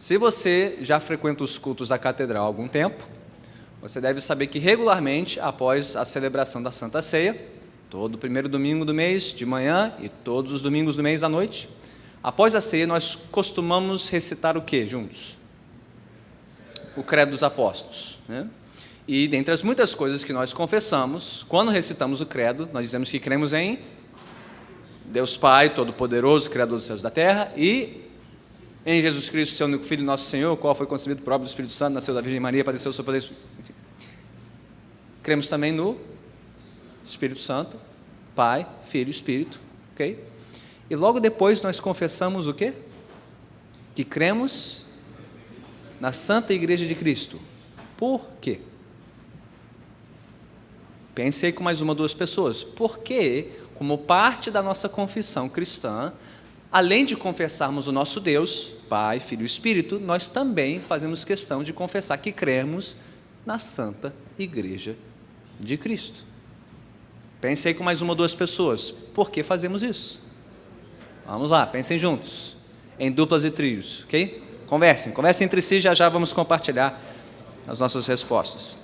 Se você já frequenta os cultos da catedral há algum tempo, você deve saber que regularmente, após a celebração da Santa Ceia, todo primeiro domingo do mês de manhã e todos os domingos do mês à noite, após a ceia nós costumamos recitar o que juntos? O Credo dos Apóstolos, né? E dentre as muitas coisas que nós confessamos, quando recitamos o Credo, nós dizemos que cremos em Deus Pai Todo-Poderoso, Criador dos céus e da terra, e em Jesus Cristo, seu único Filho, nosso Senhor, o qual foi concebido por obra do Espírito Santo, nasceu da Virgem Maria, padeceu sob poder. Enfim. Cremos também no Espírito Santo, Pai, Filho e Espírito, ok? E logo depois nós confessamos o quê? Que cremos na Santa Igreja de Cristo. Por quê? Pense aí com mais uma ou duas pessoas. Porque, como parte da nossa confissão cristã, além de confessarmos o nosso Deus, Pai, Filho e Espírito, nós também fazemos questão de confessar que cremos na Santa Igreja de Cristo. Pense aí com mais uma ou duas pessoas. Por que fazemos isso? Vamos lá, pensem juntos, em duplas e trios, ok? Conversem entre si, já vamos compartilhar as nossas respostas.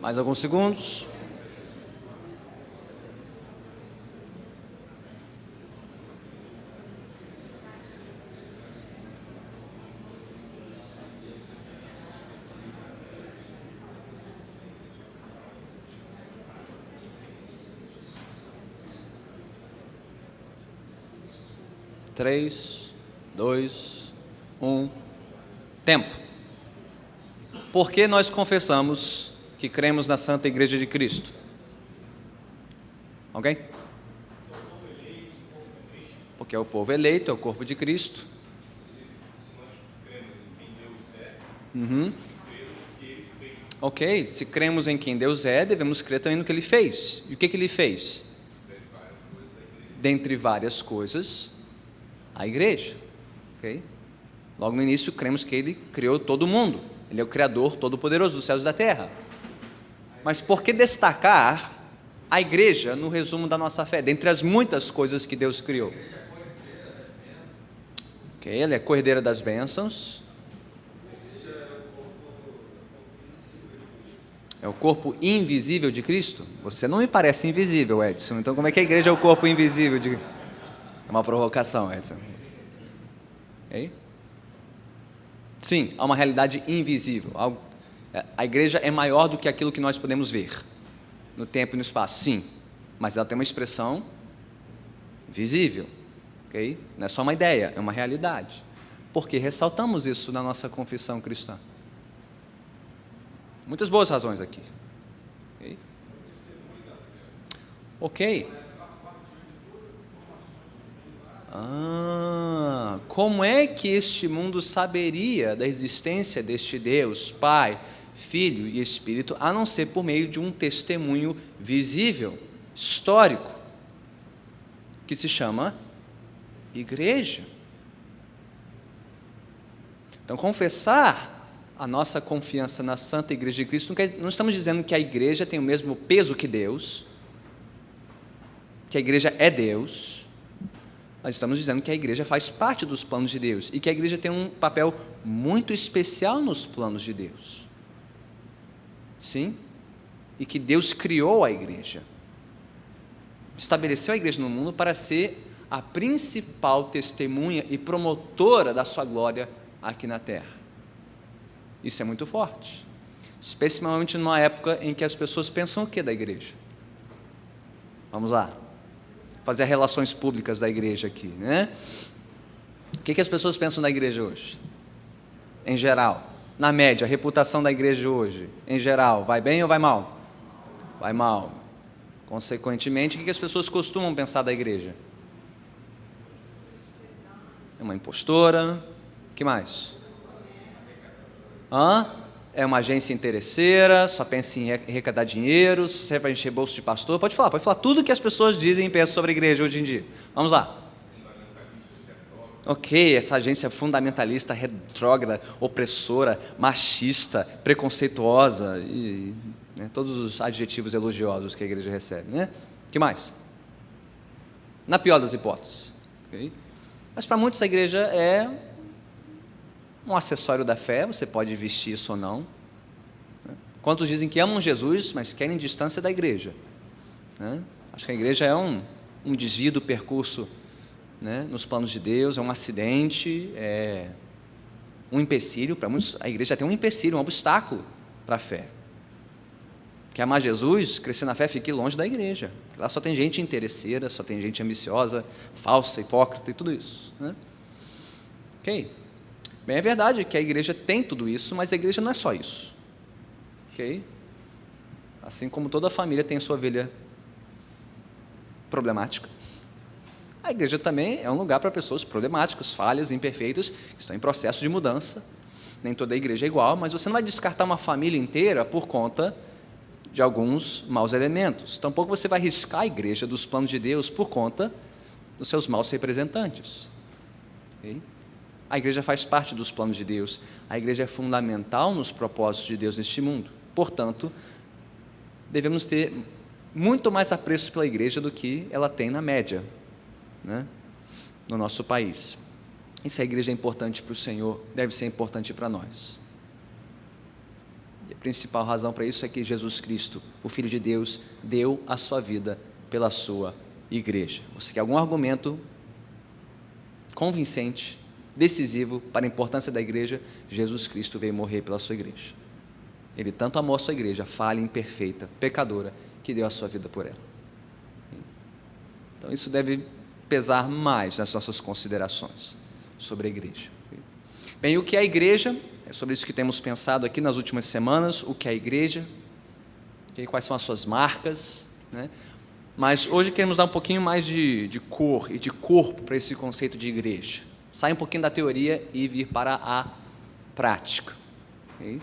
Mais alguns segundos. Três, dois, um. Tempo. Por que nós confessamos que cremos na Santa Igreja de Cristo? Alguém? Porque é o povo eleito, é o corpo de Cristo. Ok, se cremos em quem Deus é, devemos crer também no que Ele fez. E o que Ele fez? Dentre várias coisas, a igreja. Ok? Logo no início, cremos que Ele criou todo mundo. Ele é o Criador Todo-Poderoso dos céus e da terra. Mas por que destacar a igreja no resumo da nossa fé, dentre as muitas coisas que Deus criou? Ok, ela é corredeira das bênçãos. É o corpo invisível de Cristo? Você não me parece invisível, Edson. Então como é que a igreja é o corpo invisível de... É uma provocação, Edson. Ok? Sim, há uma realidade invisível. A igreja é maior do que aquilo que nós podemos ver no tempo e no espaço, sim, mas ela tem uma expressão visível, ok? Não é só uma ideia, é uma realidade. Por que ressaltamos isso na nossa confissão cristã? Muitas boas razões aqui. Ok. Como é que este mundo saberia da existência deste Deus, Pai, Filho e Espírito, a não ser por meio de um testemunho visível, histórico, que se chama igreja? Então, confessar a nossa confiança na Santa Igreja de Cristo, não estamos dizendo que a igreja tem o mesmo peso que Deus, que a igreja é Deus, nós estamos dizendo que a igreja faz parte dos planos de Deus, e que a igreja tem um papel muito especial nos planos de Deus. Sim, e que Deus criou a igreja, estabeleceu a igreja no mundo para ser a principal testemunha e promotora da sua glória aqui na terra. Isso é muito forte, especialmente numa época em que as pessoas pensam o que da igreja? Vamos lá, fazer as relações públicas da igreja aqui, né? O que as pessoas pensam da igreja hoje? em geral? Na média, a reputação da igreja hoje, em geral, vai bem ou vai mal? Vai mal. Consequentemente, o que as pessoas costumam pensar da igreja? É uma impostora. O que mais? É uma agência interesseira, só pensa em arrecadar dinheiro, só serve para encher bolso de pastor. Pode falar tudo que as pessoas dizem e pensam sobre a igreja hoje em dia. Vamos lá. Ok, essa agência fundamentalista, retrógrada, opressora, machista, preconceituosa, e né, todos os adjetivos elogiosos que a igreja recebe. Né? O que mais? Na pior das hipóteses. Okay? Mas para muitos a igreja é um acessório da fé, você pode vestir isso ou não. Quantos dizem que amam Jesus, mas querem distância da igreja? Né? Acho que a igreja é um desvio do percurso, né, nos planos de Deus, é um acidente, é um empecilho. Para muitos, a igreja tem um empecilho, um obstáculo para a fé. Que amar Jesus, crescer na fé, fique longe da igreja. Lá só tem gente interesseira, só tem gente ambiciosa, falsa, hipócrita e tudo isso. Né? Ok? Bem, é verdade que a igreja tem tudo isso, mas a igreja não é só isso. Ok? Assim como toda família tem sua ovelha problemática, a igreja também é um lugar para pessoas problemáticas, falhas, imperfeitas, que estão em processo de mudança. Nem toda a igreja é igual, mas você não vai descartar uma família inteira por conta de alguns maus elementos. Tampouco você vai riscar a igreja dos planos de Deus por conta dos seus maus representantes. Okay? A igreja faz parte dos planos de Deus. A igreja é fundamental nos propósitos de Deus neste mundo. Portanto, devemos ter muito mais apreço pela igreja do que ela tem na média, né, no nosso país. E se a igreja é importante para o Senhor, deve ser importante para nós. E a principal razão para isso é que Jesus Cristo, o Filho de Deus, deu a sua vida pela sua igreja. Você quer algum argumento convincente, decisivo para a importância da igreja? Jesus Cristo veio morrer pela sua igreja. Ele tanto amou a sua igreja, falha, imperfeita, pecadora, que deu a sua vida por ela. Então isso deve pesar mais nas nossas considerações sobre a igreja. Bem, o que é a igreja? É sobre isso que temos pensado aqui nas últimas semanas. O que é a igreja? Quais são as suas marcas? Né? Mas hoje queremos dar um pouquinho mais de cor e de corpo para esse conceito de igreja. Sair um pouquinho da teoria e vir para a prática. Okay?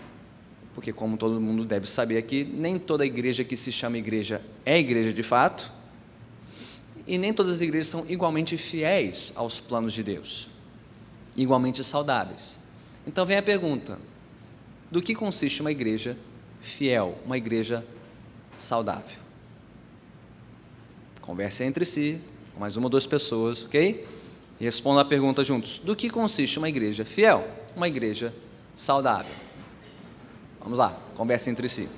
Porque, como todo mundo deve saber aqui, nem toda igreja que se chama igreja é igreja de fato, e nem todas as igrejas são igualmente fiéis aos planos de Deus, igualmente saudáveis. Então vem a pergunta: do que consiste uma igreja fiel, uma igreja saudável? Conversem entre si, com mais uma ou duas pessoas, ok? E respondam a pergunta juntos: do que consiste uma igreja fiel, uma igreja saudável? Vamos lá, conversem entre si.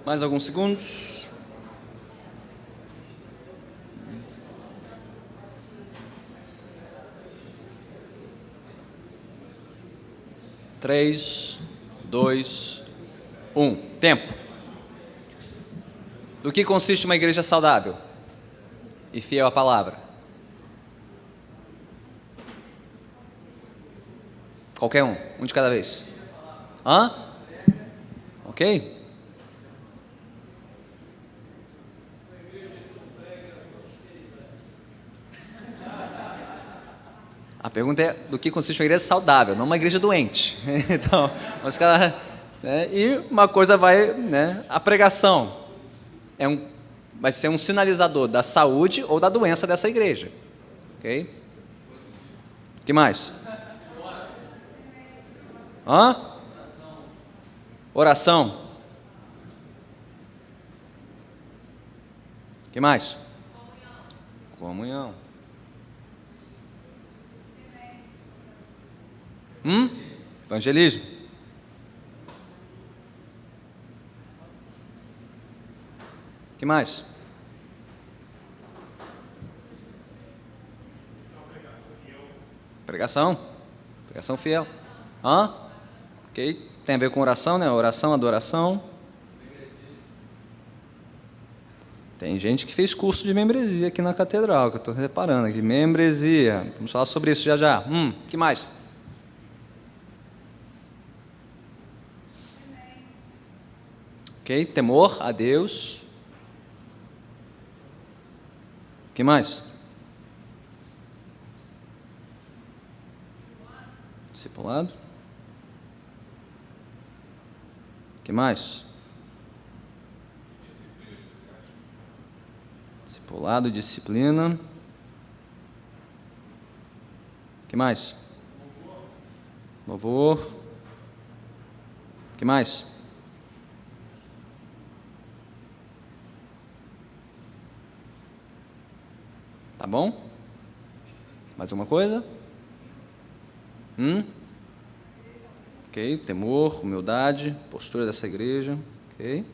Mais alguns segundos. Três, dois, um. Tempo. Do que consiste uma igreja saudável e fiel à palavra? Qualquer um de cada vez. Ok? A pergunta é do que consiste uma igreja saudável, não uma igreja doente. Então, os caras, né, e uma coisa vai, né, a pregação vai ser um sinalizador da saúde ou da doença dessa igreja. Ok? O que mais? Hã? Oração. O que mais? Comunhão. Evangelismo. O que mais? Pregação. Pregação fiel. Ok? Tem a ver com oração, né? Oração, adoração. Tem gente que fez curso de membresia aqui na catedral, que eu estou reparando aqui. Membresia. Vamos falar sobre isso já já. Que mais? Ok? Temor a Deus. O que mais? Discipulado. O que mais? Discipulado, disciplina. O que mais? Louvor. O que mais? Tá bom? Mais uma coisa? Ok, temor, humildade, postura dessa igreja. Ok.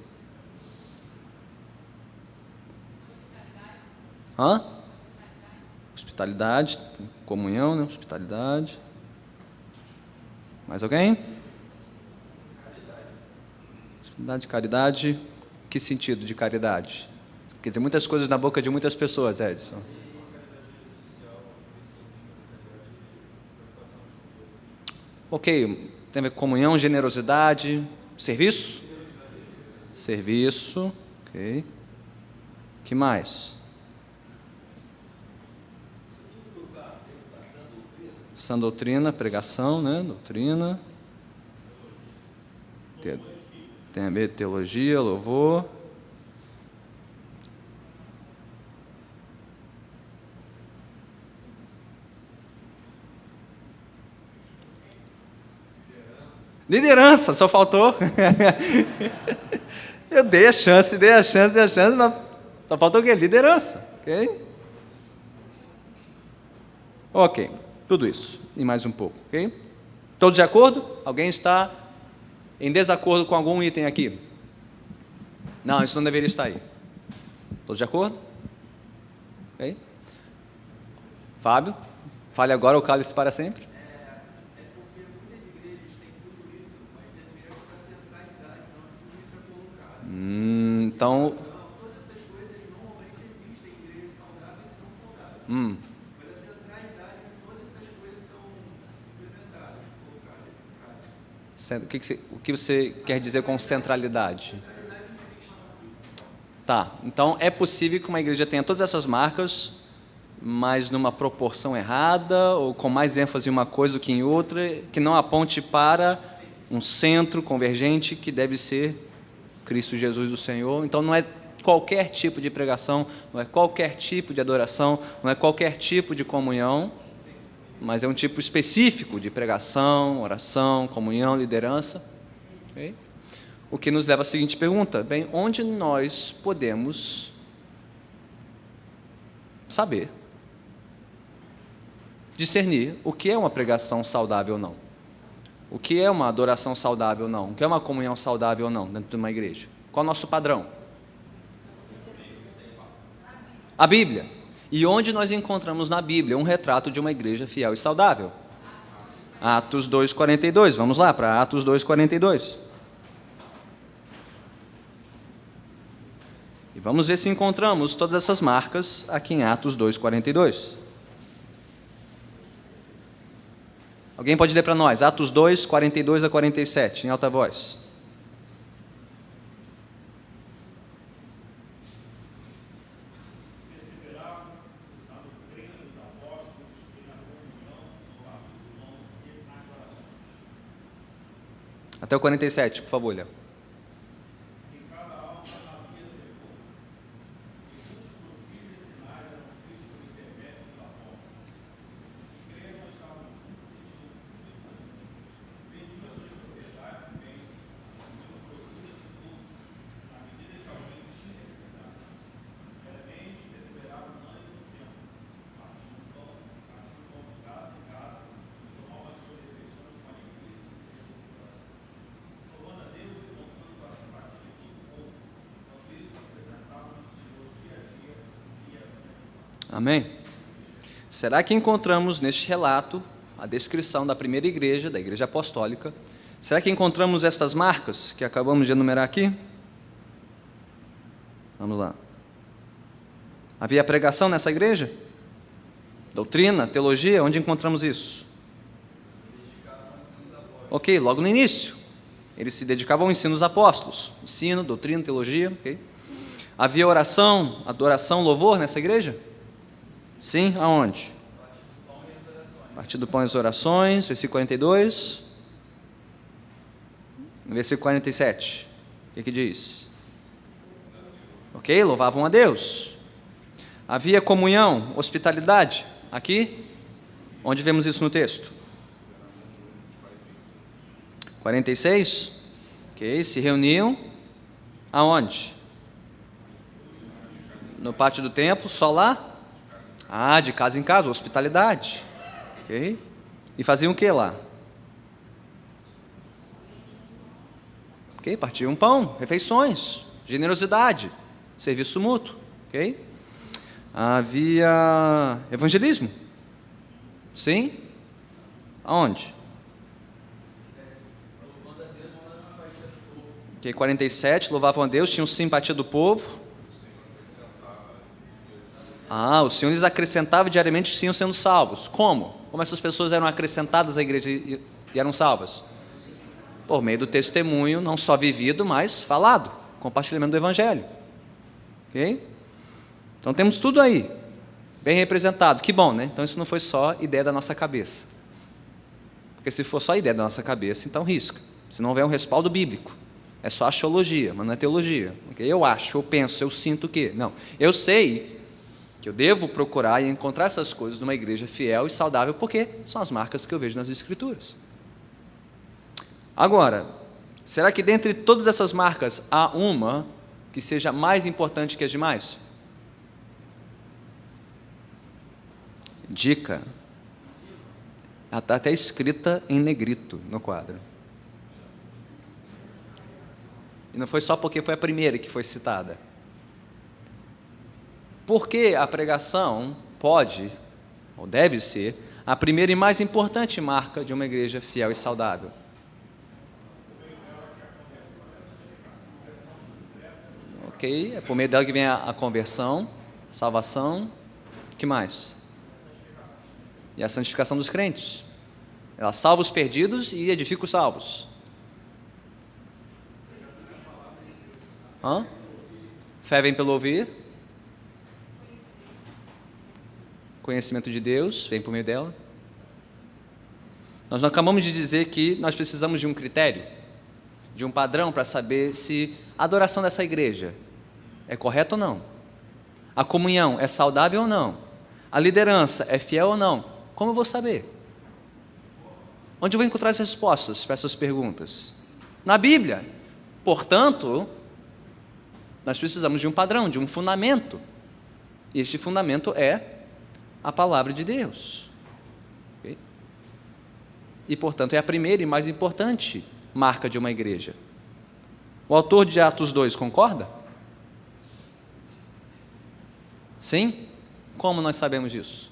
Hospitalidade, comunhão, né? Hospitalidade. Mais alguém? Hospitalidade, caridade. Que sentido de caridade? Quer dizer, muitas coisas na boca de muitas pessoas, Edson. Ok, tem a ver com comunhão, generosidade, serviço? Serviço, ok. Que mais? Sã doutrina, pregação, né? Doutrina. Tem a ver com teologia, louvor. Liderança, só faltou. Eu dei a chance, mas só faltou o quê? Liderança, ok? Ok, tudo isso e mais um pouco, ok? Todos de acordo? Alguém está em desacordo com algum item aqui? Não, isso não deveria estar aí. Todos de acordo? Ok? Fábio, fale agora ou cale-se para sempre. Então, o que você quer dizer com centralidade? Tá, então é possível que uma igreja tenha todas essas marcas, mas numa proporção errada, ou com mais ênfase em uma coisa do que em outra, que não aponte para um centro convergente que deve ser Cristo Jesus o Senhor. Então não é qualquer tipo de pregação, não é qualquer tipo de adoração, não é qualquer tipo de comunhão, mas é um tipo específico de pregação, oração, comunhão, liderança. Okay? O que nos leva à seguinte pergunta: bem, onde nós podemos saber, discernir o que é uma pregação saudável ou não? O que é uma adoração saudável ou não? O que é uma comunhão saudável ou não dentro de uma igreja? Qual é o nosso padrão? A Bíblia. E onde nós encontramos na Bíblia um retrato de uma igreja fiel e saudável? Atos 2:42. Vamos lá para Atos 2:42. E vamos ver se encontramos todas essas marcas aqui em Atos 2:42. Alguém pode ler para nós? Atos 2:42 a 47, em alta voz. Até o 47, por favor, Léo. Amém? Será que encontramos neste relato a descrição da primeira igreja, da igreja apostólica? Será que encontramos estas marcas que acabamos de enumerar aqui? Vamos lá. Havia pregação nessa igreja? Doutrina, teologia, onde encontramos isso? Ok, logo no início. Eles se dedicavam ao ensino dos apóstolos. Ensino, doutrina, teologia, ok. Havia oração, adoração, louvor nessa igreja? Sim, aonde? A partir do pão e as orações, versículo 42. Versículo 47. O que diz? Ok, louvavam a Deus. Havia comunhão, hospitalidade. Aqui, onde vemos isso no texto? 46. Ok, se reuniam. Aonde? No pátio do templo, só lá? Ah, de casa em casa, hospitalidade. Ok? E faziam o que lá? Ok? Partiam pão, refeições, generosidade, serviço mútuo. Ok? Havia evangelismo. Sim? Aonde? Ok, 47, louvavam a Deus, tinham simpatia do povo. Ah, o Senhor lhes acrescentava diariamente que iam sendo salvos. Como? Como essas pessoas eram acrescentadas à igreja e eram salvas? Por meio do testemunho, não só vivido, mas falado, compartilhamento do Evangelho. Ok? Então temos tudo aí, bem representado. Que bom, né? Então isso não foi só ideia da nossa cabeça. Porque se for só ideia da nossa cabeça, então risca. Se não houver um respaldo bíblico. É só axiologia, mas não é teologia. Okay? Eu acho, eu penso, eu sinto que. Não, eu sei que eu devo procurar e encontrar essas coisas numa igreja fiel e saudável, porque são as marcas que eu vejo nas Escrituras. Agora, será que dentre todas essas marcas há uma que seja mais importante que as demais? Dica. Ela está até escrita em negrito no quadro. E não foi só porque foi a primeira que foi citada. Porque a pregação pode, ou deve ser, a primeira e mais importante marca de uma igreja fiel e saudável. Ok, é por meio dela que vem a conversão, a salvação, o que mais? E a santificação dos crentes. Ela salva os perdidos e edifica os salvos. Fé vem pelo ouvir. Conhecimento de Deus vem por meio dela. Nós acabamos de dizer que nós precisamos de um critério, de um padrão para saber se a adoração dessa igreja é correta ou não. A comunhão é saudável ou não. A liderança é fiel ou não. Como eu vou saber? Onde eu vou encontrar as respostas para essas perguntas? Na Bíblia. Portanto, nós precisamos de um padrão, de um fundamento. E este fundamento é a palavra de Deus. Okay? E, portanto, é a primeira e mais importante marca de uma igreja. O autor de Atos 2 concorda? Sim? Como nós sabemos disso?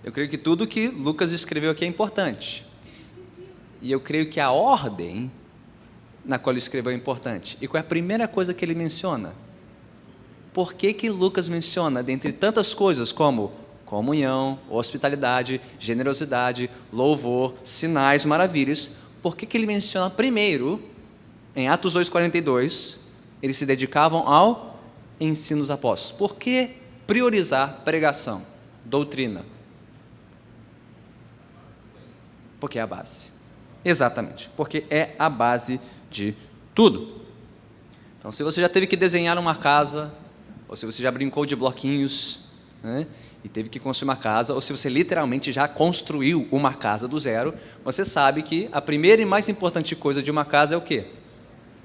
Eu creio que tudo que Lucas escreveu aqui é importante. E eu creio que a ordem na qual ele escreveu é importante. E qual é a primeira coisa que ele menciona? Por que Lucas menciona, dentre tantas coisas como comunhão, hospitalidade, generosidade, louvor, sinais, maravilhas, por que ele menciona primeiro, em Atos 2,42, eles se dedicavam ao ensino dos apóstolos? Por que priorizar pregação, doutrina? Porque é a base. Exatamente, porque é a base de tudo. Então, se você já teve que desenhar uma casa, ou se você já brincou de bloquinhos, né, e teve que construir uma casa, ou se você literalmente já construiu uma casa do zero, você sabe que a primeira e mais importante coisa de uma casa é o quê?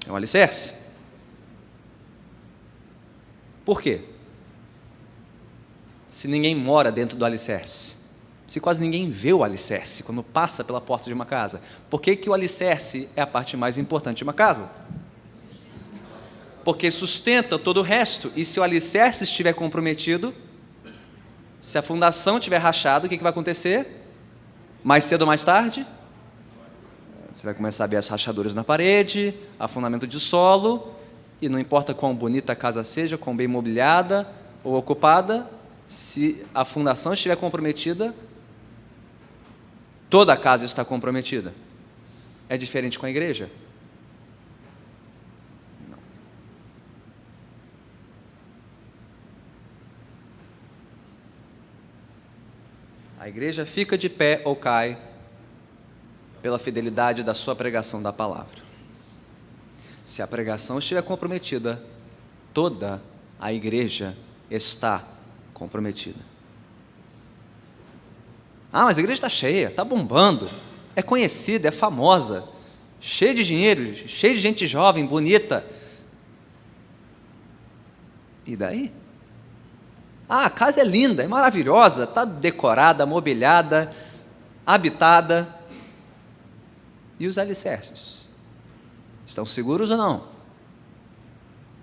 É o alicerce. Por quê? Se ninguém mora dentro do alicerce, se quase ninguém vê o alicerce quando passa pela porta de uma casa, por que que o alicerce é a parte mais importante de uma casa? Porque sustenta todo o resto, e se o alicerce estiver comprometido, se a fundação estiver rachada, o que vai acontecer? Mais cedo ou mais tarde, você vai começar a ver as rachaduras na parede, afundamento de solo, e não importa quão bonita a casa seja, quão bem mobiliada ou ocupada, se a fundação estiver comprometida, toda a casa está comprometida. É diferente com a igreja? Não. A igreja fica de pé ou cai pela fidelidade da sua pregação da palavra. Se a pregação estiver comprometida, toda a igreja está comprometida. Ah, mas a igreja está cheia, está bombando, é conhecida, é famosa, cheia de dinheiro, cheia de gente jovem, bonita. E daí? Ah, a casa é linda, é maravilhosa, está decorada, mobiliada, habitada. E os alicerces? Estão seguros ou não?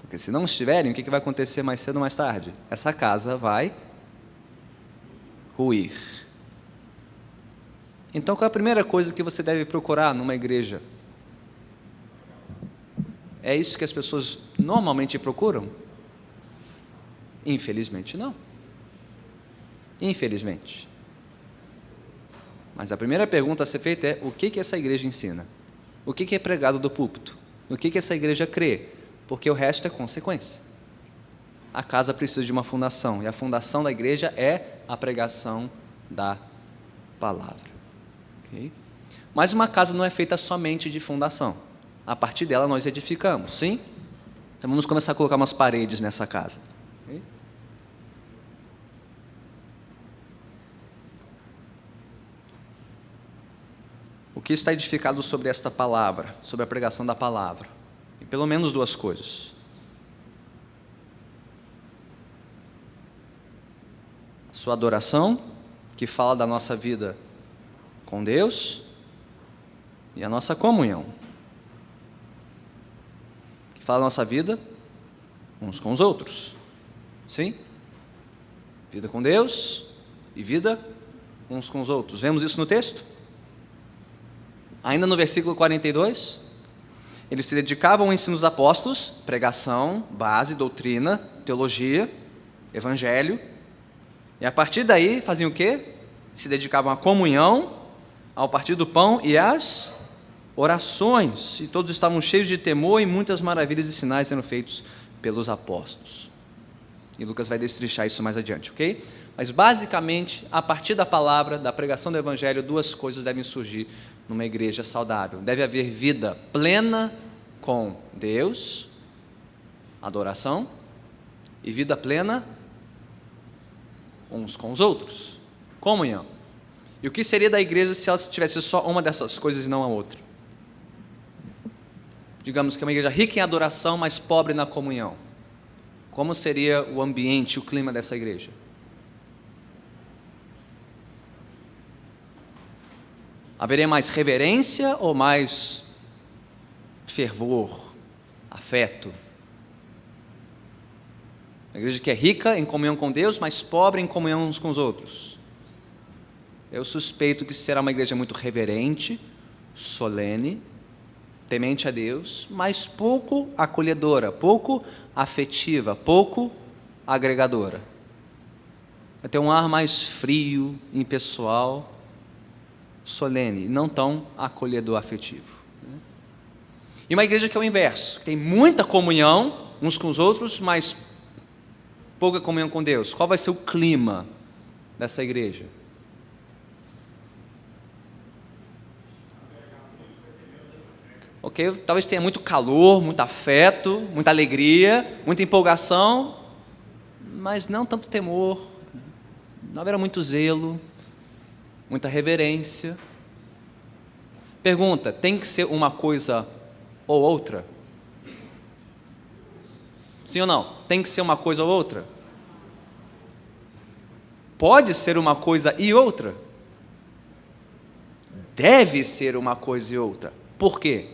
Porque se não estiverem, o que vai acontecer mais cedo ou mais tarde? Essa casa vai ruir. Então, qual é a primeira coisa que você deve procurar numa igreja? É isso que as pessoas normalmente procuram? Infelizmente, não. Infelizmente. Mas a primeira pergunta a ser feita é: o que essa igreja ensina? O que é pregado do púlpito? O que essa igreja crê? Porque o resto é consequência. A casa precisa de uma fundação, e a fundação da igreja é a pregação da palavra. Okay? Mas uma casa não é feita somente de fundação. A partir dela nós edificamos, sim? Então vamos começar a colocar umas paredes nessa casa. Okay? O que está edificado sobre esta palavra, sobre a pregação da palavra? E pelo menos duas coisas. A sua adoração, que fala da nossa vida com Deus, e a nossa comunhão, que fala da nossa vida uns com os outros. Sim? Vida com Deus e vida uns com os outros. Vemos isso no texto? Ainda no versículo 42, eles se dedicavam ao ensino dos apóstolos, pregação, base, doutrina, teologia, evangelho, e a partir daí faziam o quê? Se dedicavam à comunhão, ao partir do pão e às orações, e todos estavam cheios de temor e muitas maravilhas e sinais sendo feitos pelos apóstolos. E Lucas vai destrinchar isso mais adiante, ok? Mas basicamente, a partir da palavra, da pregação do evangelho, duas coisas devem surgir numa igreja saudável. Deve haver vida plena com Deus, adoração, e vida plena uns com os outros, comunhão. E o que seria da igreja se ela tivesse só uma dessas coisas e não a outra? Digamos que é uma igreja rica em adoração, mas pobre na comunhão. Como seria o ambiente, o clima dessa igreja? Haveria mais reverência ou mais fervor, afeto? A igreja que é rica em comunhão com Deus, mas pobre em comunhão uns com os outros. Eu suspeito que será uma igreja muito reverente, solene, temente a Deus, mas pouco acolhedora, pouco afetiva, pouco agregadora. Vai ter um ar mais frio, impessoal, solene, não tão acolhedor, afetivo. E uma igreja que é o inverso, que tem muita comunhão uns com os outros, mas pouca comunhão com Deus. Qual vai ser o clima dessa igreja? ok? Talvez tenha muito calor, muito afeto, muita alegria, muita empolgação, mas não tanto temor, não haverá muito zelo, muita reverência. Pergunta: tem que ser uma coisa ou outra? Sim ou não? Tem que ser uma coisa ou outra? Pode ser uma coisa e outra? Deve ser uma coisa e outra. Por quê?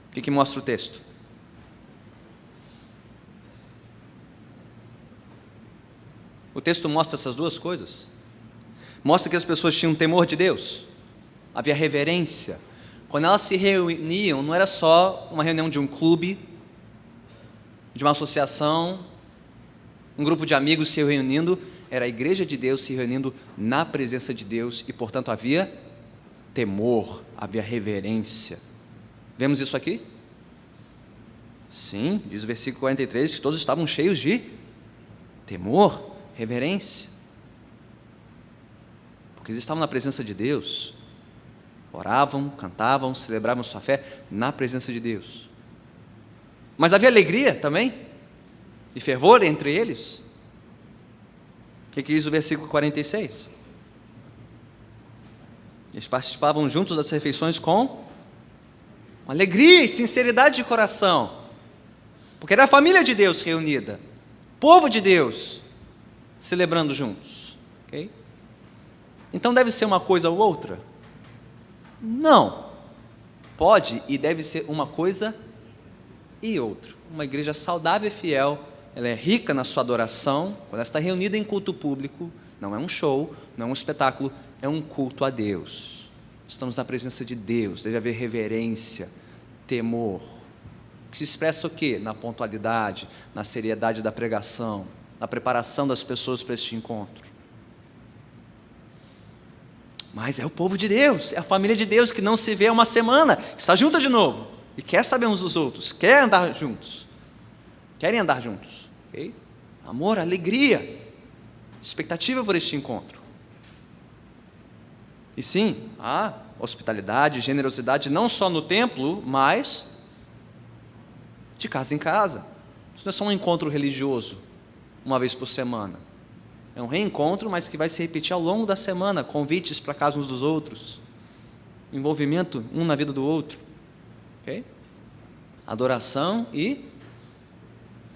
O que mostra o texto? O texto mostra essas duas coisas. Mostra que as pessoas tinham temor de Deus, havia reverência. Quando elas se reuniam, não era só uma reunião de um clube, de uma associação, um grupo de amigos se reunindo, era a igreja de Deus se reunindo na presença de Deus e, portanto, havia temor, havia reverência. Vemos isso aqui? Sim, diz o versículo 43, que todos estavam cheios de temor, reverência, porque eles estavam na presença de Deus, oravam, cantavam, celebravam sua fé na presença de Deus. Mas havia alegria também, e fervor entre eles. O que diz o versículo 46? Eles participavam juntos das refeições com alegria e sinceridade de coração, porque era a família de Deus reunida, povo de Deus, celebrando juntos. Okay? Então deve ser uma coisa ou outra? Não. Pode e deve ser uma coisa e outra. Uma igreja saudável e fiel, ela é rica na sua adoração, quando ela está reunida em culto público, não é um show, não é um espetáculo, é um culto a Deus. Estamos na presença de Deus, deve haver reverência, temor, que se expressa o quê? Na pontualidade, na seriedade da pregação, na preparação das pessoas para este encontro. Mas é o povo de Deus, é a família de Deus que não se vê há uma semana, está junta de novo, e quer saber uns dos outros, quer andar juntos, querem andar juntos, okay? Amor, alegria, expectativa por este encontro. E sim, há hospitalidade, generosidade, não só no templo, mas de casa em casa. Isso não é só um encontro religioso, uma vez por semana. É um reencontro, mas que vai se repetir ao longo da semana, convites para a casa uns dos outros, envolvimento um na vida do outro, okay? Adoração e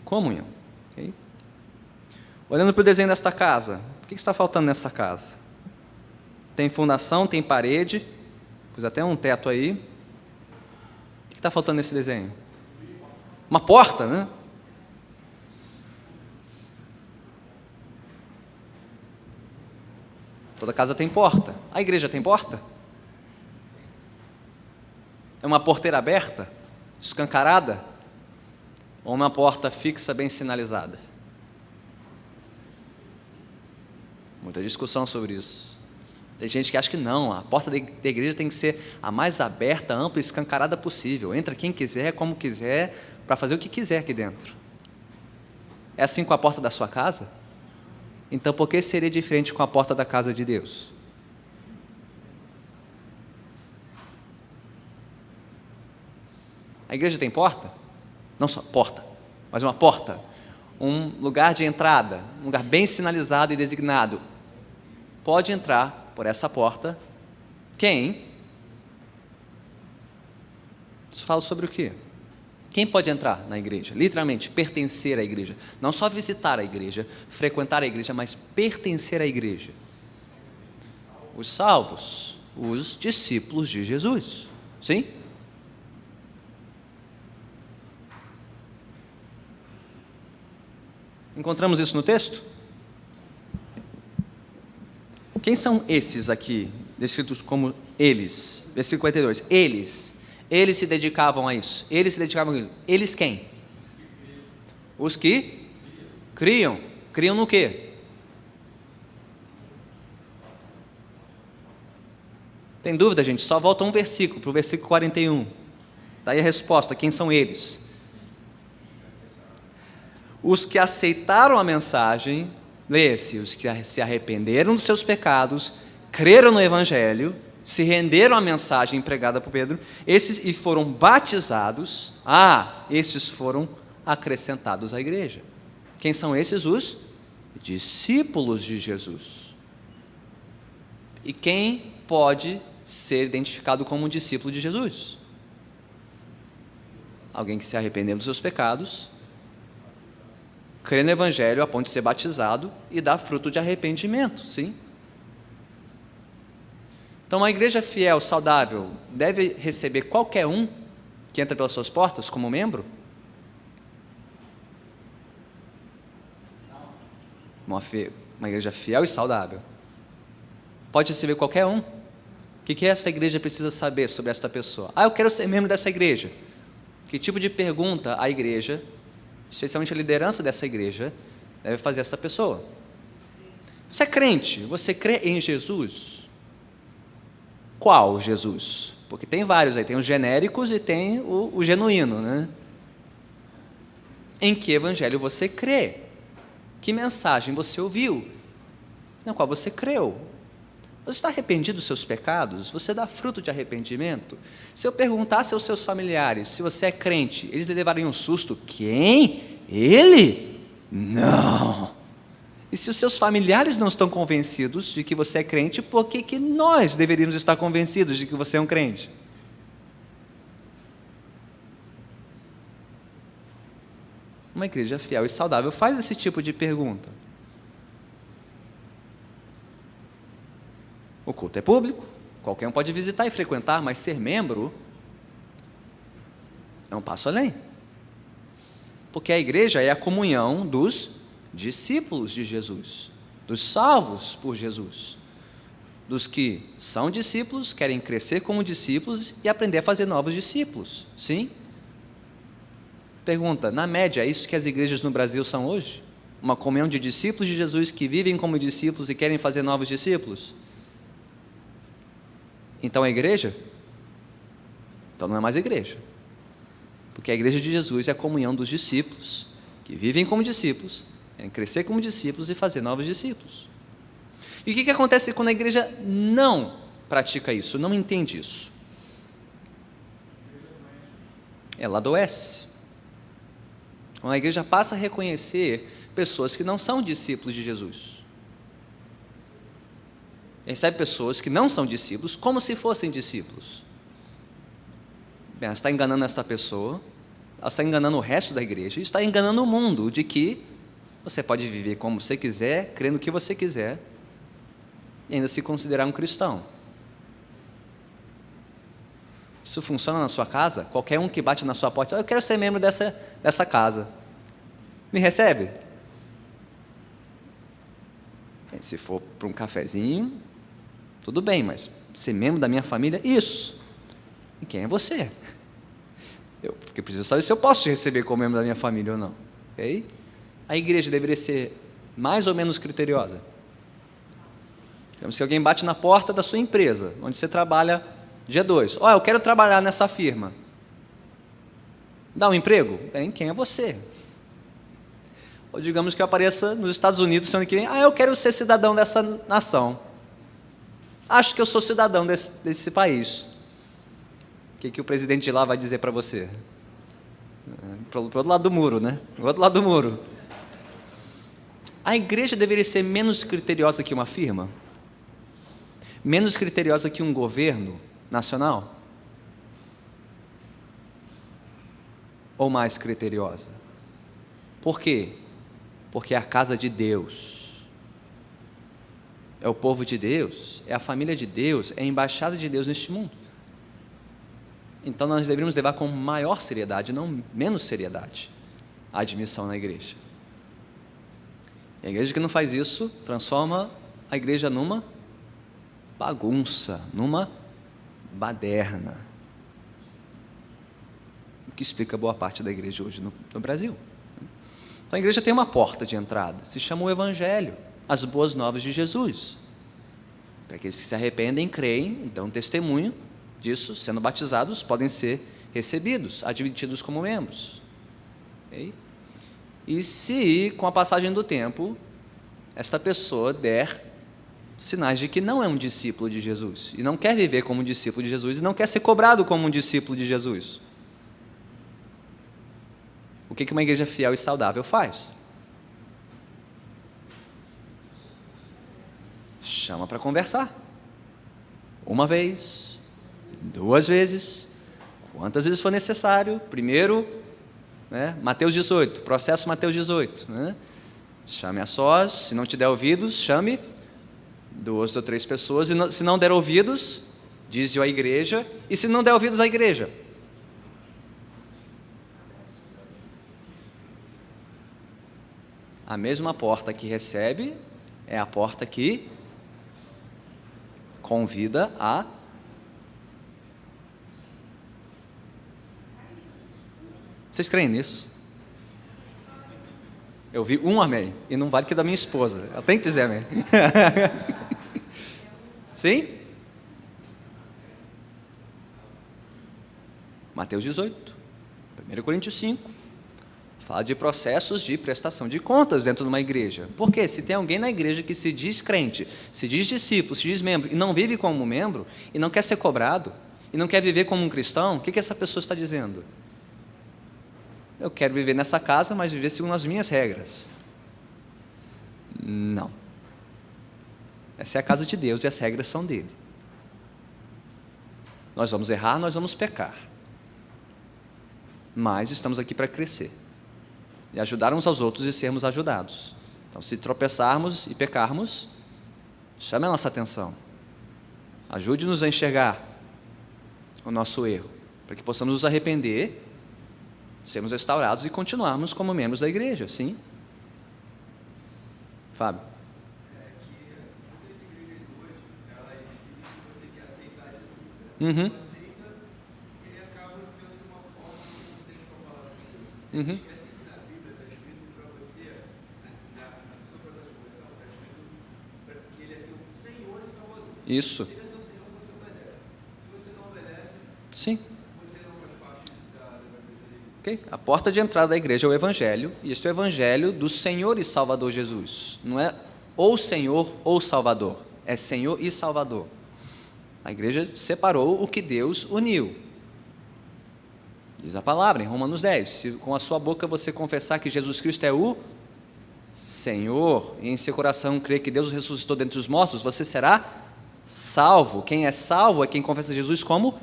comunhão. Okay? Olhando para o desenho desta casa, o que está faltando nessa casa? Tem fundação, tem parede, pus até um teto aí. O que está faltando nesse desenho? Uma porta, né? Toda casa tem porta. A igreja tem porta? É uma porteira aberta, escancarada? Ou uma porta fixa, bem sinalizada? Muita discussão sobre isso. Tem gente que acha que não, a porta da igreja tem que ser a mais aberta, ampla e escancarada possível. Entra quem quiser, como quiser, para fazer o que quiser aqui dentro. É assim com a porta da sua casa? Então, por que seria diferente com a porta da casa de Deus? A igreja tem porta? Não só porta, mas uma porta. Um lugar de entrada, um lugar bem sinalizado e designado. Pode entrar por essa porta quem? Isso fala sobre o quê? Quem pode entrar na igreja? Literalmente, pertencer à igreja. Não só visitar a igreja, frequentar a igreja, mas pertencer à igreja. Os salvos, os discípulos de Jesus. Sim? Encontramos isso no texto? Quem são esses aqui, descritos como eles? Versículo 42. Eles se dedicavam a isso. Eles se dedicavam a isso. Eles quem? Os que criam. Criam no quê? Tem dúvida, gente? Só volta um versículo, para o versículo 41. Daí a resposta, quem são eles? Os que aceitaram a mensagem, leia-se, os que se arrependeram dos seus pecados, creram no Evangelho se renderam à mensagem pregada por Pedro, esses e foram batizados, estes foram acrescentados à igreja. Quem são esses? Os discípulos de Jesus. E quem pode ser identificado como um discípulo de Jesus? Alguém que se arrependeu dos seus pecados, crê no Evangelho a ponto de ser batizado e dá fruto de arrependimento, sim? Então, uma igreja fiel, saudável, deve receber qualquer um que entra pelas suas portas como membro? Uma igreja fiel e saudável pode receber qualquer um. O que essa igreja precisa saber sobre esta pessoa? Eu quero ser membro dessa igreja. Que tipo de pergunta a igreja, especialmente a liderança dessa igreja, deve fazer a essa pessoa? Você é crente? Você crê em Jesus? Qual Jesus? Porque tem vários aí, tem os genéricos e tem o genuíno, né? Em que evangelho você crê? Que mensagem você ouviu? Na qual você creu? Você está arrependido dos seus pecados? Você dá fruto de arrependimento? Se eu perguntasse aos seus familiares se você é crente, eles lhe levariam um susto. Quem? Ele? Não! E se os seus familiares não estão convencidos de que você é crente, por que nós deveríamos estar convencidos de que você é um crente? Uma igreja fiel e saudável faz esse tipo de pergunta. O culto é público, qualquer um pode visitar e frequentar, mas ser membro é um passo além. Porque a igreja é a comunhão dos discípulos de Jesus, dos salvos por Jesus, dos que são discípulos, querem crescer como discípulos e aprender a fazer novos discípulos. Sim? Pergunta, na média, é isso que as igrejas no Brasil são hoje? Uma comunhão de discípulos de Jesus que vivem como discípulos e querem fazer novos discípulos? Então é igreja? Então não é mais igreja. Porque a igreja de Jesus é a comunhão dos discípulos, que vivem como discípulos, querem crescer como discípulos e fazer novos discípulos. E o que acontece quando a igreja não pratica isso, não entende isso? Ela adoece. Quando a igreja passa a reconhecer pessoas que não são discípulos de Jesus. Recebe pessoas que não são discípulos como se fossem discípulos. Bem, ela está enganando esta pessoa, ela está enganando o resto da igreja, e está enganando o mundo de que você pode viver como você quiser, crendo o que você quiser, e ainda se considerar um cristão. Isso funciona na sua casa? Qualquer um que bate na sua porta, eu quero ser membro dessa casa. Me recebe? Se for para um cafezinho, tudo bem, mas ser membro da minha família, isso. E quem é você? Porque eu preciso saber se eu posso te receber como membro da minha família ou não. Okay? A igreja deveria ser mais ou menos criteriosa. Digamos que alguém bate na porta da sua empresa, onde você trabalha dia 2. Eu quero trabalhar nessa firma. Dá um emprego? Bem, quem é você? Ou digamos que eu apareça nos Estados Unidos, sendo que eu quero ser cidadão dessa nação. Acho que eu sou cidadão desse país. O que o presidente de lá vai dizer para você? Para o outro lado do muro, né? O outro lado do muro. A igreja deveria ser menos criteriosa que uma firma? Menos criteriosa que um governo nacional? Ou mais criteriosa? Por quê? Porque é a casa de Deus. É o povo de Deus, é a família de Deus, é a embaixada de Deus neste mundo. Então nós deveríamos levar com maior seriedade, não menos seriedade, a admissão na igreja. E a igreja que não faz isso, transforma a igreja numa bagunça, numa baderna. O que explica boa parte da igreja hoje no Brasil. Então a igreja tem uma porta de entrada, se chama o Evangelho, as boas novas de Jesus. Para aqueles que se arrependem, creem, então testemunho disso, sendo batizados, podem ser recebidos, admitidos como membros. Okay? E se, com a passagem do tempo, esta pessoa der sinais de que não é um discípulo de Jesus, e não quer viver como um discípulo de Jesus, e não quer ser cobrado como um discípulo de Jesus. O que uma igreja fiel e saudável faz? Chama para conversar. Uma vez, 2 vezes, quantas vezes for necessário. Primeiro, Mateus 18, processo Mateus 18. Chame a sós, se não te der ouvidos, chame 2 ou 3 pessoas, e se não der ouvidos, dize-o à igreja, e se não der ouvidos à igreja, a mesma porta que recebe é a porta que convida a... Vocês creem nisso? Eu vi um amém, e não vale que da minha esposa, ela tem que dizer amém. Sim? Mateus 18, 1 Coríntios 5, fala de processos de prestação de contas dentro de uma igreja. Por quê? Se tem alguém na igreja que se diz crente, se diz discípulo, se diz membro, e não vive como membro, e não quer ser cobrado, e não quer viver como um cristão, o que essa pessoa está dizendo? Eu quero viver nessa casa, mas viver segundo as minhas regras. Não. Essa é a casa de Deus e as regras são dele. Nós vamos errar, nós vamos pecar. Mas estamos aqui para crescer. E ajudar uns aos outros e sermos ajudados. Então, se tropeçarmos e pecarmos, chame a nossa atenção. Ajude-nos a enxergar o nosso erro, para que possamos nos arrepender, sermos restaurados e continuarmos como membros da igreja, sim? Fábio? Uhum. Uhum. Isso. Sim. Okay. A porta de entrada da igreja é o Evangelho, e este é o Evangelho do Senhor e Salvador Jesus. Não é ou Senhor ou Salvador, é Senhor e Salvador. A igreja separou o que Deus uniu. Diz a palavra em Romanos 10, se com a sua boca você confessar que Jesus Cristo é o Senhor, e em seu coração crer que Deus o ressuscitou dentre os mortos, você será salvo. Quem é salvo é quem confessa Jesus como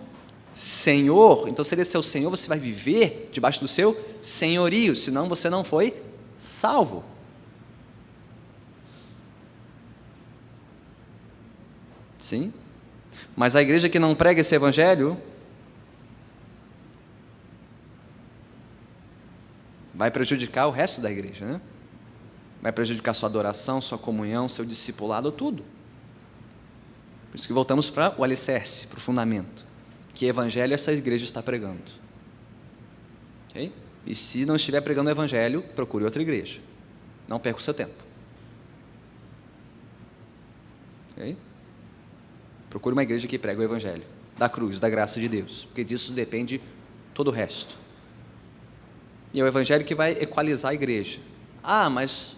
Senhor. Então, se ele é seu Senhor, você vai viver debaixo do seu senhorio, senão você não foi salvo. Sim? Mas a igreja que não prega esse evangelho vai prejudicar o resto da igreja, né? Vai prejudicar sua adoração, sua comunhão, seu discipulado, tudo. Por isso que voltamos para o alicerce, para o fundamento. Que evangelho essa igreja está pregando. Okay? E se não estiver pregando o evangelho, procure outra igreja. Não perca o seu tempo. Okay? Procure uma igreja que prega o evangelho da cruz, da graça de Deus, porque disso depende todo o resto. E é o evangelho que vai equalizar a igreja. Ah, mas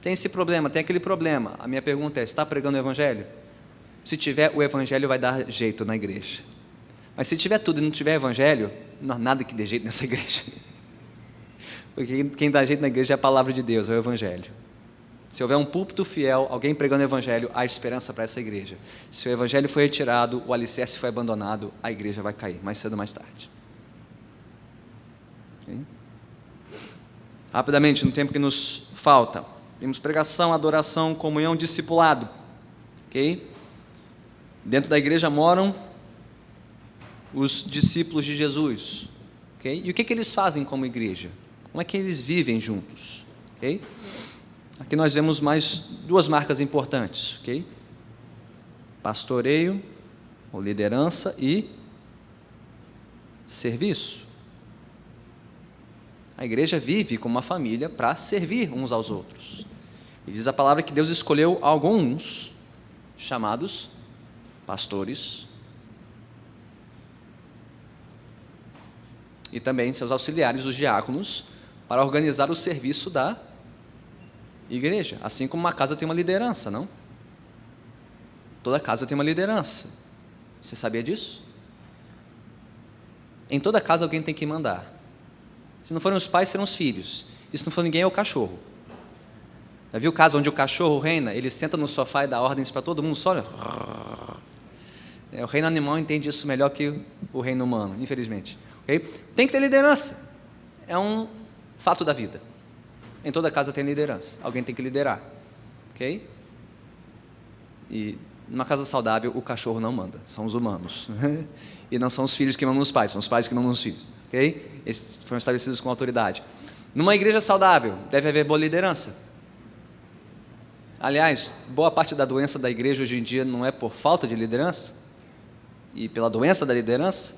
tem esse problema, tem aquele problema. A minha pergunta é, está pregando o evangelho? Se tiver, o evangelho vai dar jeito na igreja. Mas se tiver tudo e não tiver evangelho, não há nada que dê jeito nessa igreja. Porque quem dá jeito na igreja é a palavra de Deus, é o evangelho. Se houver um púlpito fiel, alguém pregando o evangelho, há esperança para essa igreja. Se o evangelho foi retirado, o alicerce foi abandonado, a igreja vai cair, mais cedo ou mais tarde. Okay? Rapidamente, no tempo que nos falta, temos pregação, adoração, comunhão, discipulado. Okay? Dentro da igreja moram os discípulos de Jesus. Okay? E o que eles fazem como igreja? Como é que eles vivem juntos? Okay? Aqui nós vemos mais 2 marcas importantes. Okay? Pastoreio, ou liderança, e serviço. A igreja vive como uma família para servir uns aos outros. E diz a palavra que Deus escolheu alguns chamados pastores e também seus auxiliares, os diáconos, para organizar o serviço da igreja, assim como uma casa tem uma liderança, não? Toda casa tem uma liderança. Você sabia disso? Em toda casa alguém tem que mandar. Se não forem os pais, serão os filhos. E se não for ninguém, é o cachorro. Já viu o caso onde o cachorro reina? Ele senta no sofá e dá ordens para todo mundo, só olha. O reino animal entende isso melhor que o reino humano, infelizmente. Okay? Tem que ter liderança. É um fato da vida. Em toda casa tem liderança. Alguém tem que liderar. Okay? E numa casa saudável, o cachorro não manda. São os humanos. E não são os filhos que mandam os pais. São os pais que mandam os filhos. Okay? Esses foram estabelecidos com autoridade. Numa igreja saudável, deve haver boa liderança. Aliás, boa parte da doença da igreja hoje em dia não é por falta de liderança e pela doença da liderança,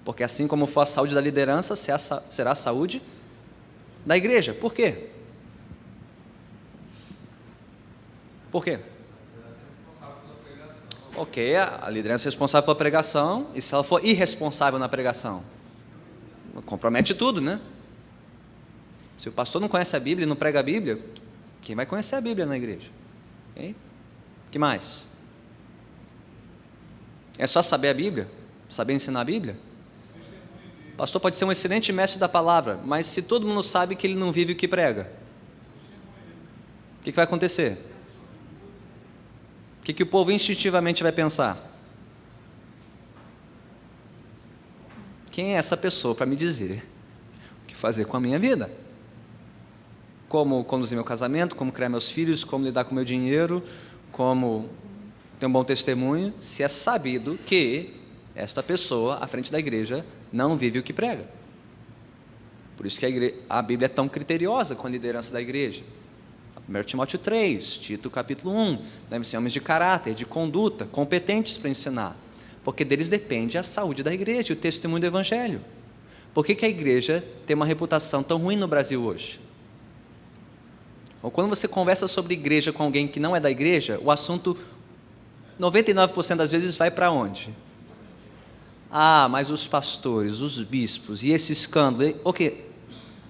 porque assim como for a saúde da liderança, será a saúde da igreja. Por quê? Por quê? Ok, a liderança é responsável pela pregação, e se ela for irresponsável na pregação, compromete tudo, né? Se o pastor não conhece a Bíblia e não prega a Bíblia, quem vai conhecer a Bíblia na igreja? Okay? O que mais? É só saber a Bíblia? Saber ensinar a Bíblia? O pastor pode ser um excelente mestre da palavra, mas se todo mundo sabe que ele não vive o que prega, o que vai acontecer? O que o povo instintivamente vai pensar? Quem é essa pessoa para me dizer o que fazer com a minha vida? Como conduzir meu casamento, como criar meus filhos, como lidar com meu dinheiro, como ter um bom testemunho, se é sabido que esta pessoa, à frente da igreja, não vive o que prega. Por isso que a Bíblia é tão criteriosa com a liderança da igreja. 1 Timóteo 3, Tito capítulo 1, devem ser homens de caráter, de conduta, competentes para ensinar, porque deles depende a saúde da igreja e o testemunho do evangelho. Por que a igreja tem uma reputação tão ruim no Brasil hoje? Ou quando você conversa sobre igreja com alguém que não é da igreja, o assunto 99% das vezes vai para onde? Ah, mas os pastores, os bispos, e esse escândalo, ok.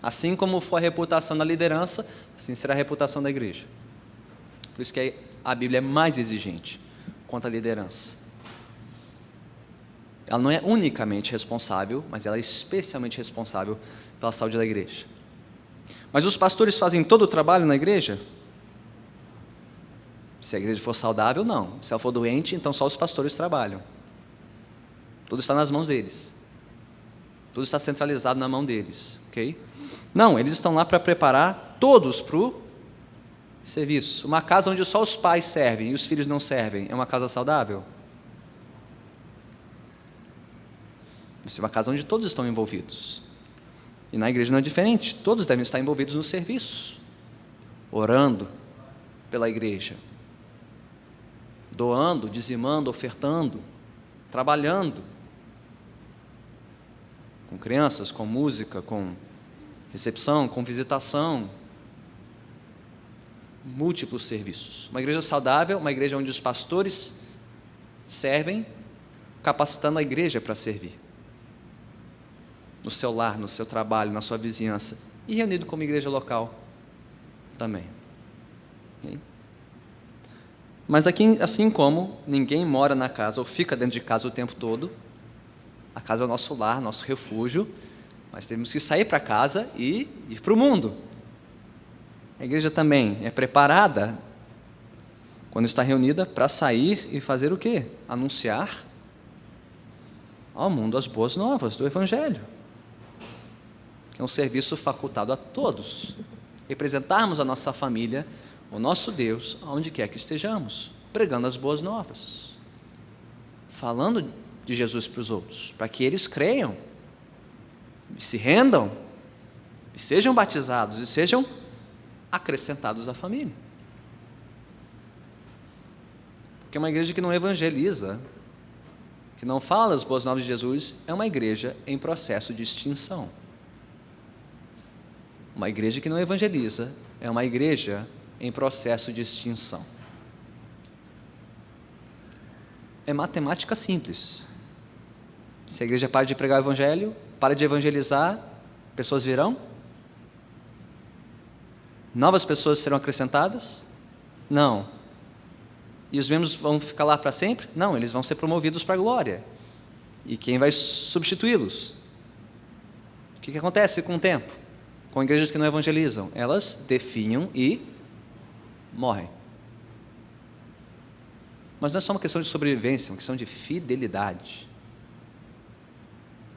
Assim como foi a reputação da liderança, assim será a reputação da igreja. Por isso que a Bíblia é mais exigente quanto à liderança. Ela não é unicamente responsável, mas ela é especialmente responsável pela saúde da igreja. Mas os pastores fazem todo o trabalho na igreja? Se a igreja for saudável, não. Se ela for doente, então só os pastores trabalham. Tudo está nas mãos deles. Tudo está centralizado na mão deles. Ok? Não, eles estão lá para preparar todos para o serviço. Uma casa onde só os pais servem e os filhos não servem, é uma casa saudável? Isso é uma casa onde todos estão envolvidos. E na igreja não é diferente. Todos devem estar envolvidos no serviço, orando pela igreja, doando, dizimando, ofertando, trabalhando com crianças, com música, com recepção, com visitação, múltiplos serviços. Uma igreja saudável, uma igreja onde os pastores servem, capacitando a igreja para servir. No seu lar, no seu trabalho, na sua vizinhança, e reunido como igreja local também. Okay? Mas aqui, assim como ninguém mora na casa ou fica dentro de casa o tempo todo, a casa é o nosso lar, nosso refúgio, mas temos que sair para casa e ir para o mundo. A igreja também é preparada, quando está reunida, para sair e fazer o quê? Anunciar ao mundo as boas novas do Evangelho. Que é um serviço facultado a todos. Representarmos a nossa família, o nosso Deus, aonde quer que estejamos, pregando as boas novas. Falando de Jesus para os outros, para que eles creiam, se rendam, e sejam batizados, e sejam acrescentados à família. Porque uma igreja que não evangeliza, que não fala as boas novas de Jesus, é uma igreja em processo de extinção. Uma igreja que não evangeliza é uma igreja em processo de extinção. É matemática simples. Se a igreja para de pregar o evangelho, para de evangelizar, pessoas virão? Novas pessoas serão acrescentadas? Não. E os membros vão ficar lá para sempre? Não, eles vão ser promovidos para a glória. E quem vai substituí-los? O que acontece com o tempo? Com igrejas que não evangelizam? Elas definham e morrem. Mas não é só uma questão de sobrevivência, é uma questão de fidelidade.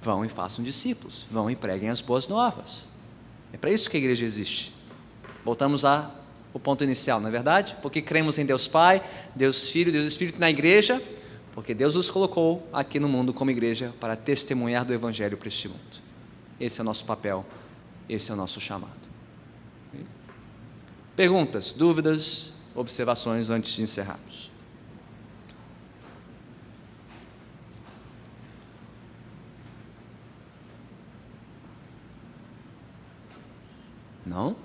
Vão e façam discípulos, vão e preguem as boas novas. É para isso que a igreja existe. Voltamos ao ponto inicial, não é verdade? Porque cremos em Deus Pai, Deus Filho, Deus Espírito na igreja, porque Deus os colocou aqui no mundo como igreja para testemunhar do Evangelho para este mundo. Esse é o nosso papel, esse é o nosso chamado. Perguntas, dúvidas, observações antes de encerrarmos? Não?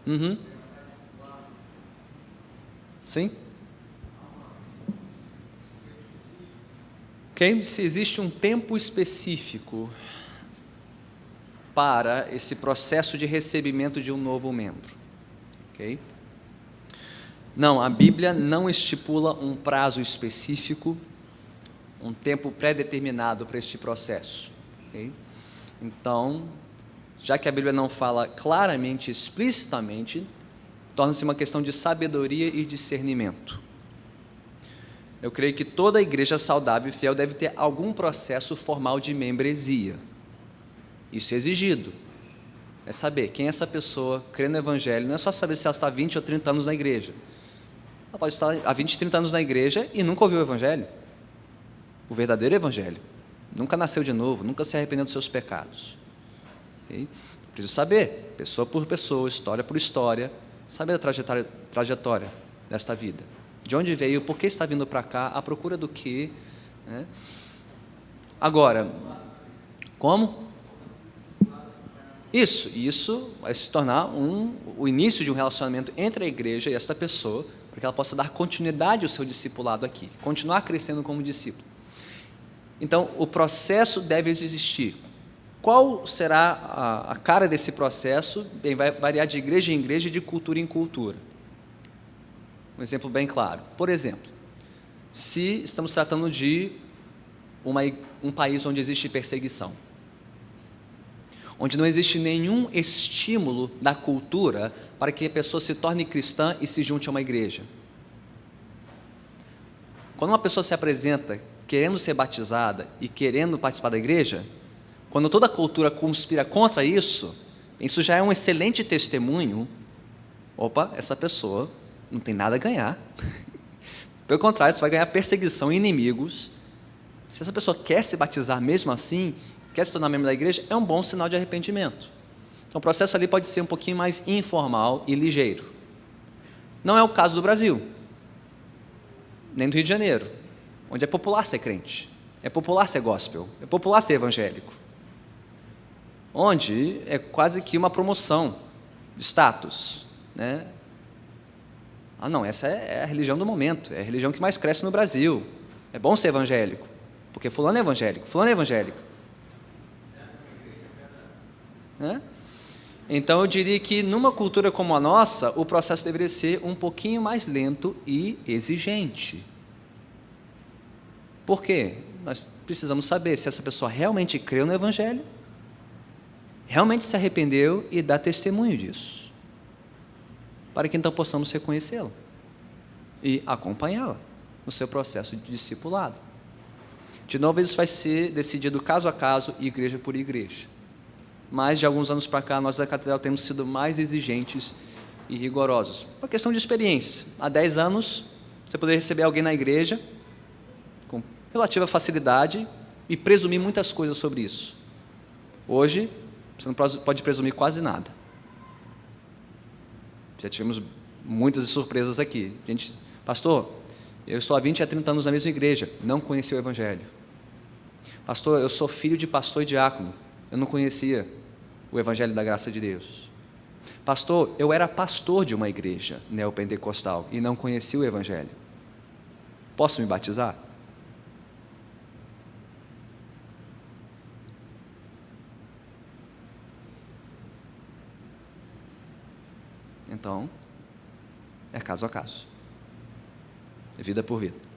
Uhum. Sim? Ok? Se existe um tempo específico para esse processo de recebimento de um novo membro. Ok? Não, a Bíblia não estipula um prazo específico, um tempo pré-determinado para este processo. Ok? Então, já que a Bíblia não fala claramente, explicitamente, torna-se uma questão de sabedoria e discernimento. Eu creio que toda igreja saudável e fiel deve ter algum processo formal de membresia. Isso é exigido. É saber quem é essa pessoa, crê no Evangelho. Não é só saber se ela está há 20 ou 30 anos na igreja. Ela pode estar há 20, 30 anos na igreja e nunca ouviu o Evangelho. O verdadeiro Evangelho. Nunca nasceu de novo, nunca se arrependeu dos seus pecados. Okay? Preciso saber, pessoa por pessoa, história por história, saber a trajetória desta vida. De onde veio, por que está vindo para cá, à procura do quê? Né? Agora, como? Isso vai se tornar o início de um relacionamento entre a igreja e esta pessoa, para que ela possa dar continuidade ao seu discipulado aqui, continuar crescendo como discípulo. Então, o processo deve existir. Qual será a cara desse processo? Bem, vai variar de igreja em igreja e de cultura em cultura. Um exemplo bem claro. Por exemplo, se estamos tratando de um país onde existe perseguição, onde não existe nenhum estímulo da cultura para que a pessoa se torne cristã e se junte a uma igreja. Quando uma pessoa se apresenta querendo ser batizada e querendo participar da igreja, quando toda a cultura conspira contra isso, isso já é um excelente testemunho. Opa, essa pessoa não tem nada a ganhar. Pelo contrário, você vai ganhar perseguição e inimigos. Se essa pessoa quer se batizar mesmo assim, quer se tornar membro da igreja, é um bom sinal de arrependimento. Então, o processo ali pode ser um pouquinho mais informal e ligeiro. Não é o caso do Brasil, nem do Rio de Janeiro, onde é popular ser crente, é popular ser gospel, é popular ser evangélico, onde é quase que uma promoção de status, né? Ah, não, essa é a religião do momento, é a religião que mais cresce no Brasil. É bom ser evangélico, porque fulano é evangélico, fulano é evangélico. Né? Então, eu diria que numa cultura como a nossa, o processo deveria ser um pouquinho mais lento e exigente. Por quê? Nós precisamos saber se essa pessoa realmente creu no Evangelho, realmente se arrependeu e dá testemunho disso, para que então possamos reconhecê-la e acompanhá-la no seu processo de discipulado. De novo, isso vai ser decidido caso a caso, igreja por igreja. Mas de alguns anos para cá, nós da Catedral temos sido mais exigentes e rigorosos. Uma questão de experiência. Há 10 anos, você poderia receber alguém na igreja com relativa facilidade e presumir muitas coisas sobre isso. Hoje, você não pode presumir quase nada. Já tivemos muitas surpresas aqui. Gente, pastor, eu estou há 20 a 30 anos na mesma igreja, não conheci o Evangelho. Pastor, eu sou filho de pastor e diácono, eu não conhecia o Evangelho da graça de Deus. Pastor, eu era pastor de uma igreja neopentecostal e não conhecia o Evangelho. posso me batizar? Então, é caso a caso. É vida por vida.